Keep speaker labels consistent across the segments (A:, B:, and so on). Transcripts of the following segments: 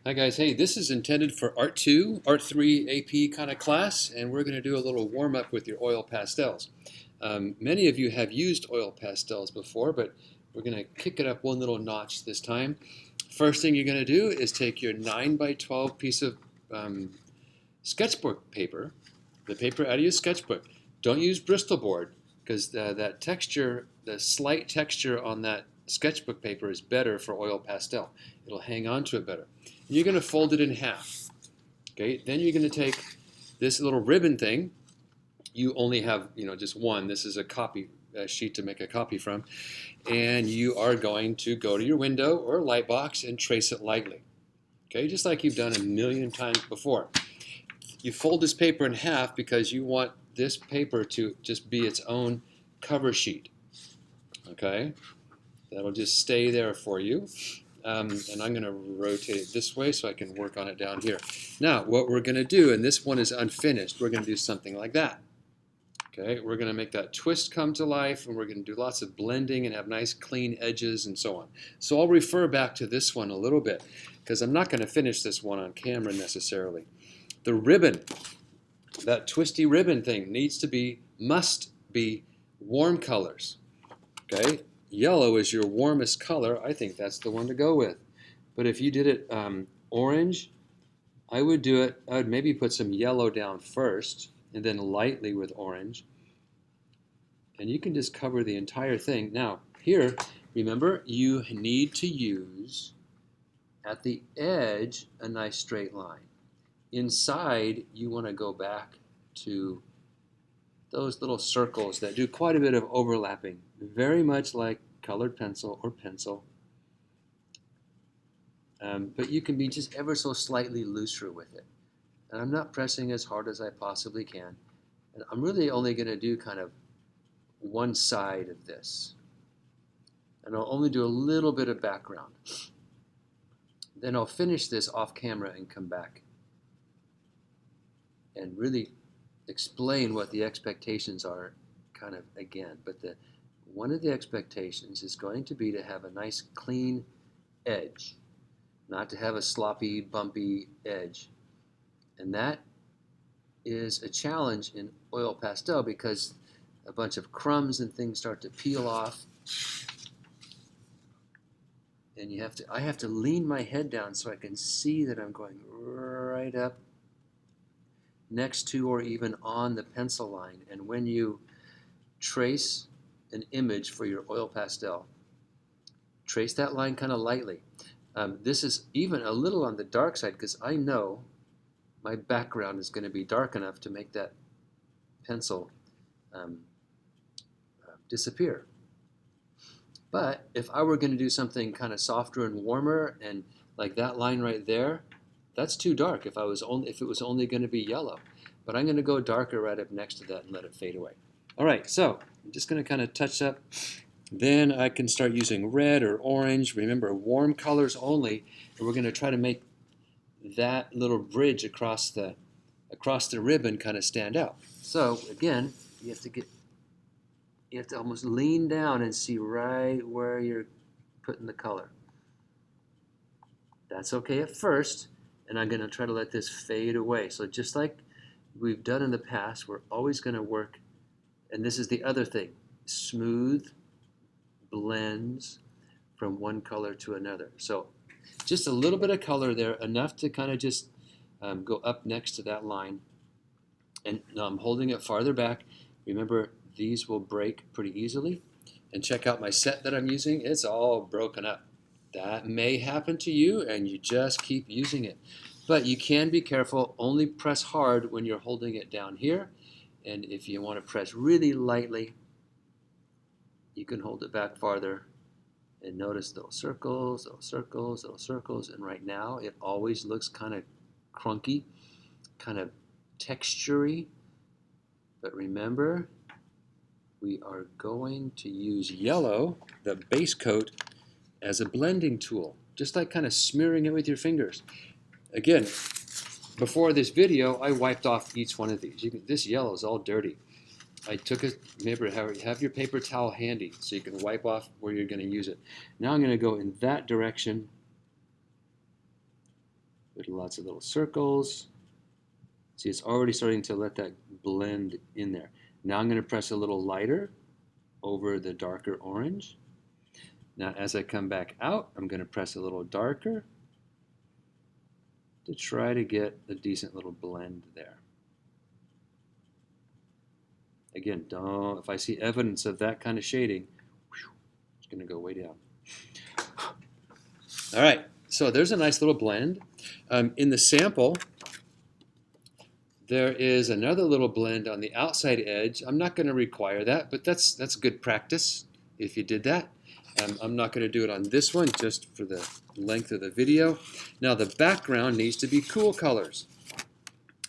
A: Hi guys, hey, this is intended for Art 2, Art 3 AP kind of class, and we're going to do a little warm-up with your oil pastels. Many of you have used oil pastels before, but we're going to kick it up one little notch this time. First thing you're going to do is take your 9 by 12 piece of sketchbook paper, the paper out of your sketchbook. Don't use Bristol board, because that texture, the slight texture on that sketchbook paper is better for oil pastel. It'll hang on to it better. And you're going to fold it in half. Okay, then you're going to take this little ribbon thing. You only have, just one. This is a copy sheet to make a copy from. And you are going to go to your window or light box and trace it lightly. Okay, just like you've done a million times before. You fold this paper in half because you want this paper to just be its own cover sheet. Okay, that'll just stay there for you. And I'm going to rotate it this way so I can work on it down here. Now, what we're going to do, and this one is unfinished, we're going to do something like that. Okay, we're going to make that twist come to life, and we're going to do lots of blending and have nice clean edges and so on. So I'll refer back to this one a little bit because I'm not going to finish this one on camera necessarily. The ribbon, that twisty ribbon thing must be warm colors. Okay, yellow is your warmest color. I think that's the one to go with. But if you did it orange, I would maybe put some yellow down first and then lightly with orange. And you can just cover the entire thing. Now, here, remember, you need to use, at the edge, a nice straight line. Inside, you want to go back to those little circles that do quite a bit of overlapping, very much like colored pencil or pencil. But you can be just ever so slightly looser with it. And I'm not pressing as hard as I possibly can. And I'm really only going to do kind of one side of this. And I'll only do a little bit of background. Then I'll finish this off camera and come back and really explain what the expectations are kind of again. But one of the expectations is going to be to have a nice clean edge, not to have a sloppy, bumpy edge. And that is a challenge in oil pastel because a bunch of crumbs and things start to peel off. And I have to lean my head down so I can see that I'm going right up next to or even on the pencil line. And when you trace an image for your oil pastel, trace that line kind of lightly. This is even a little on the dark side because I know my background is going to be dark enough to make that pencil disappear. But if I were going to do something kind of softer and warmer, and like that line right there, that's too dark if it was only going to be yellow. But I'm going to go darker right up next to that and let it fade away. All right, so I'm just going to kind of touch up. Then I can start using red or orange. Remember, warm colors only. And we're going to try to make that little bridge across the ribbon kind of stand out. So again, you have to almost lean down and see right where you're putting the color. That's okay at first, and I'm going to try to let this fade away. So just like we've done in the past, we're always going to work, and this is the other thing, smooth blends from one color to another. So just a little bit of color there, enough to kind of just go up next to that line. And now I'm holding it farther back. Remember, these will break pretty easily. And check out my set that I'm using. It's all broken up. That may happen to you, and you just keep using it. But you can be careful. Only press hard when you're holding it down here. And if you want to press really lightly, you can hold it back farther. And notice little circles, little circles, little circles. And right now, it always looks kind of crunky, kind of textury. But remember, we are going to use yellow, the base coat, as a blending tool, just like kind of smearing it with your fingers. Again, before this video, I wiped off each one of these. This yellow is all dirty. I took it, remember, have your paper towel handy so you can wipe off where you're going to use it. Now I'm going to go in that direction Put lots of little circles. See, it's already starting to let that blend in there. Now I'm going to press a little lighter over the darker orange. Now as I come back out, I'm going to press a little darker to try to get a decent little blend there. Again, if I see evidence of that kind of shading, it's going to go way down. All right, so there's a nice little blend. In the sample, there is another little blend on the outside edge. I'm not going to require that, but that's good practice if you did that. I'm not going to do it on this one just for the length of the video. Now the background needs to be cool colors.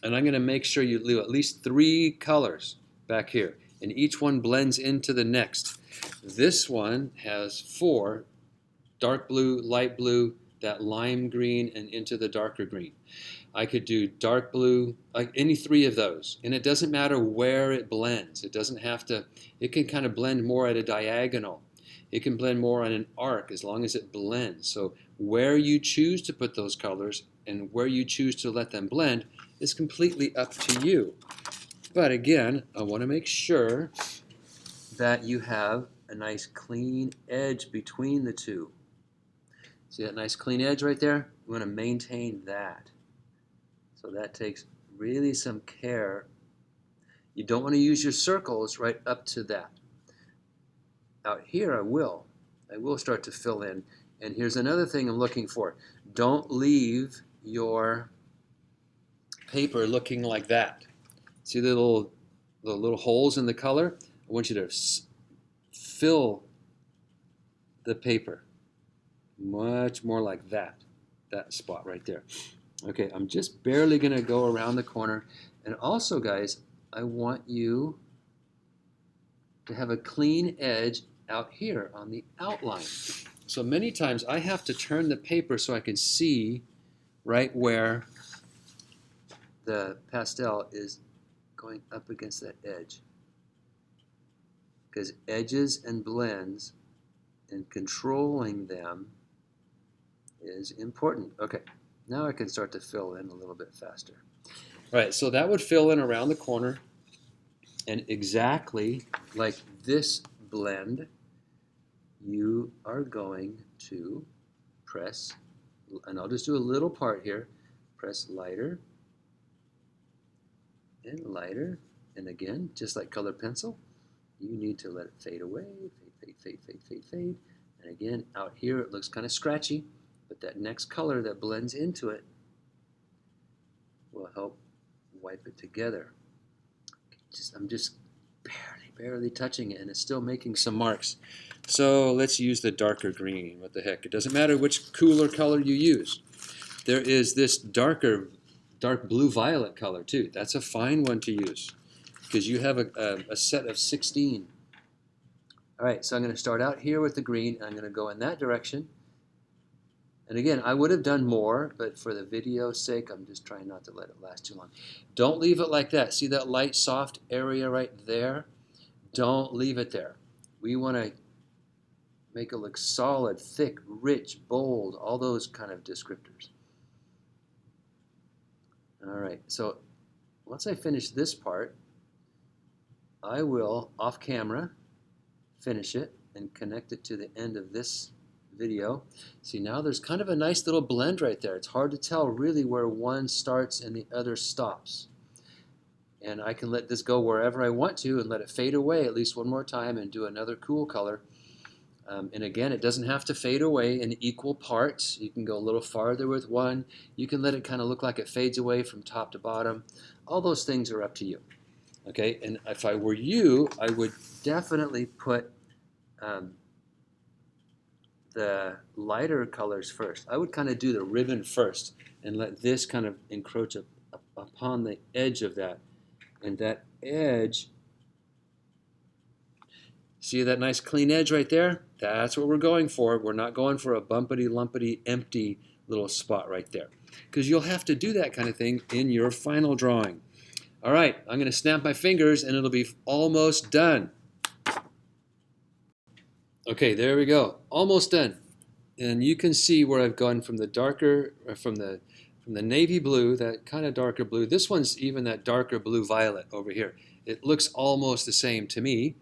A: And I'm going to make sure you leave at least 3 colors back here. And each one blends into the next. This one has 4, dark blue, light blue, that lime green, and into the darker green. I could do dark blue, like any 3 of those. And it doesn't matter where it blends. It doesn't have to, it can kind of blend more at a diagonal. It can blend more on an arc as long as it blends. So where you choose to put those colors and where you choose to let them blend is completely up to you. But again, I want to make sure that you have a nice clean edge between the two. See that nice clean edge right there? We want to maintain that. So that takes really some care. You don't want to use your circles right up to that. Out here I will start to fill in. And here's another thing I'm looking for. Don't leave your paper looking like that. See the little holes in the color? I want you to fill the paper much more like that spot right there. Okay, I'm just barely going to go around the corner. And also, guys, I want you to have a clean edge out here on the outline. So many times I have to turn the paper so I can see right where the pastel is going up against that edge. Because edges and blends and controlling them is important. Okay, now I can start to fill in a little bit faster. All right, so that would fill in around the corner. And exactly like this blend, you are going to press, and I'll just do a little part here, press lighter and lighter. And again, just like colored pencil, you need to let it fade away, fade, fade, fade, fade, fade, fade. And again, out here it looks kind of scratchy, but that next color that blends into it will help wipe it together. I'm just barely touching it, and it's still making some marks. So let's use the darker green. What the heck? It doesn't matter which cooler color you use. There is this dark blue-violet color too. That's a fine one to use because you have a set of 16. All right, so I'm going to start out here with the green. I'm going to go in that direction. And again, I would have done more, but for the video's sake, I'm just trying not to let it last too long. Don't leave it like that. See that light, soft area right there? Don't leave it there. We want to make it look solid, thick, rich, bold, all those kind of descriptors. All right, so once I finish this part, I will, off camera, finish it and connect it to the end of this video. See, now there's kind of a nice little blend right there. It's hard to tell really where one starts and the other stops. And I can let this go wherever I want to and let it fade away at least one more time and do another cool color. And again, it doesn't have to fade away in equal parts. You can go a little farther with one. You can let it kind of look like it fades away from top to bottom. All those things are up to you. Okay, and if I were you, I would definitely put the lighter colors first. I would kind of do the ribbon first and let this kind of encroach upon the edge of that. And that edge, see that nice clean edge right there? That's what we're going for. We're not going for a bumpity, lumpity, empty little spot right there. Because you'll have to do that kind of thing in your final drawing. All right, I'm going to snap my fingers and it'll be almost done. Okay, there we go. Almost done. And you can see where I've gone from the darker, from the from the navy blue, that kind of darker blue. This one's even that darker blue violet over here. It looks almost the same to me,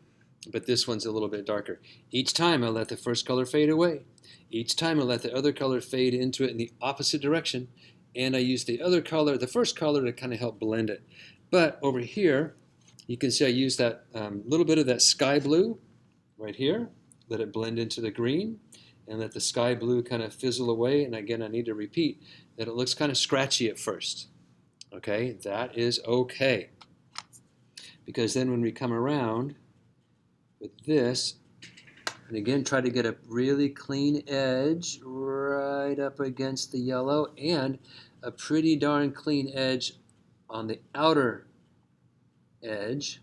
A: but this one's a little bit darker. Each time I let the first color fade away. Each time I let the other color fade into it in the opposite direction, and I use the other color, the first color, to kind of help blend it. But over here, you can see I use that little bit of that sky blue right here, let it blend into the green, and let the sky blue kind of fizzle away. And again, I need to repeat that it looks kind of scratchy at first. Okay, that is okay. Because then when we come around with this, and again, try to get a really clean edge right up against the yellow and a pretty darn clean edge on the outer edge.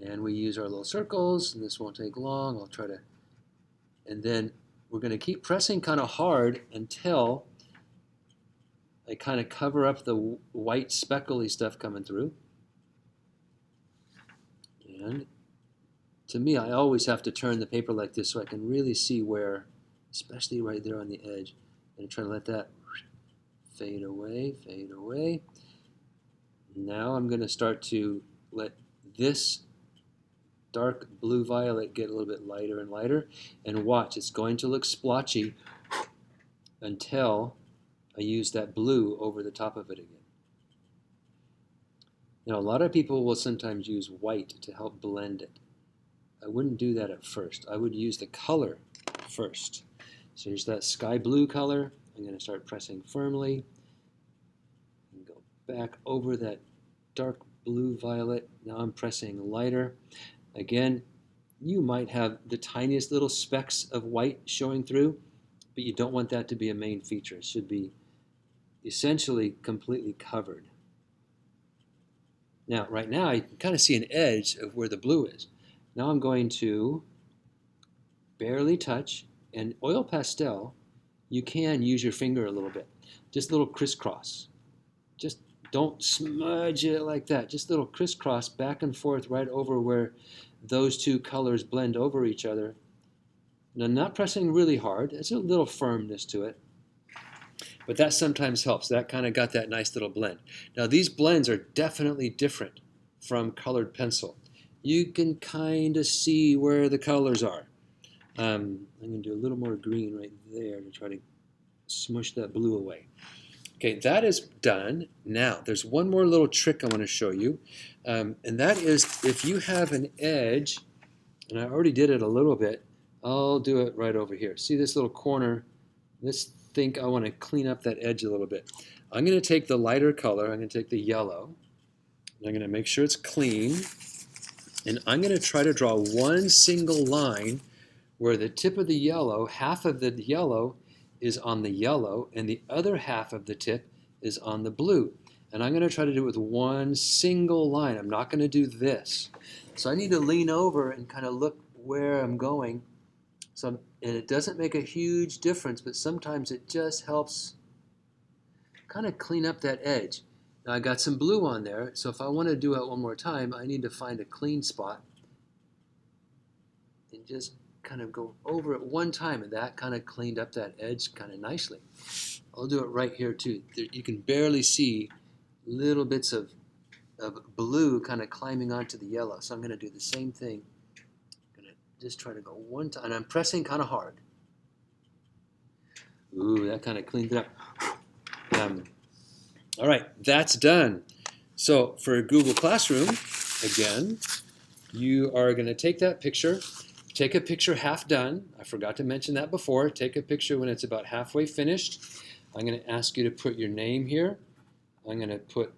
A: And we use our little circles, and this won't take long. I'll try to, and then we're going to keep pressing kind of hard until I kind of cover up the white speckly stuff coming through. And to me, I always have to turn the paper like this so I can really see where, especially right there on the edge. And try to let that fade away, fade away. Now I'm going to start to let this dark blue violet get a little bit lighter and lighter. And watch, it's going to look splotchy until I use that blue over the top of it again. Now, a lot of people will sometimes use white to help blend it. I wouldn't do that at first. I would use the color first. So here's that sky blue color. I'm going to start pressing firmly and go back over that dark blue violet. Now I'm pressing lighter. Again, you might have the tiniest little specks of white showing through, but you don't want that to be a main feature. It should be essentially completely covered. Now, right now, you can kind of see an edge of where the blue is. Now I'm going to barely touch, and oil pastel, you can use your finger a little bit. Just a little crisscross. Just don't smudge it like that. Just a little crisscross back and forth right over where those two colors blend over each other. Now, not pressing really hard. There's a little firmness to it. But that sometimes helps. That kind of got that nice little blend. Now, these blends are definitely different from colored pencil. You can kind of see where the colors are. I'm going to do a little more green right there to try to smush that blue away. Okay, that is done. Now, there's one more little trick I want to show you, and that is if you have an edge, and I already did it a little bit, I'll do it right over here. See this little corner? Let's think I want to clean up that edge a little bit. I'm going to take the lighter color, I'm going to take the yellow, and I'm going to make sure it's clean, and I'm going to try to draw one single line where the tip of the yellow, half of the yellow is on the yellow, and the other half of the tip is on the blue. And I'm going to try to do it with one single line. I'm not going to do this. So I need to lean over and kind of look where I'm going. And it doesn't make a huge difference, but sometimes it just helps kind of clean up that edge. Now I got some blue on there, so if I want to do it one more time, I need to find a clean spot and just kind of go over it one time, and that kind of cleaned up that edge kind of nicely. I'll do it right here too. You can barely see little bits of blue kind of climbing onto the yellow, so I'm going to do the same thing. I'm going to just try to go one time, and I'm pressing kind of hard. Ooh, that kind of cleaned it up. All right, that's done. So for Google Classroom, again, you are going to take that picture. Take a picture half done. I forgot to mention that before. Take a picture when it's about halfway finished. I'm going to ask you to put your name here. I'm going to put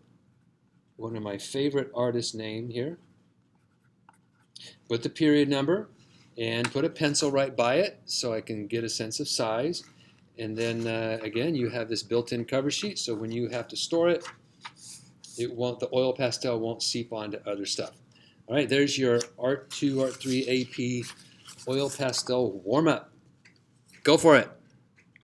A: one of my favorite artists' name here. Put the period number and put a pencil right by it so I can get a sense of size. And then again, you have this built-in cover sheet, so when you have to store it, the oil pastel won't seep onto other stuff. All right, there's your Art 2, Art 3 AP oil pastel warm-up. Go for it.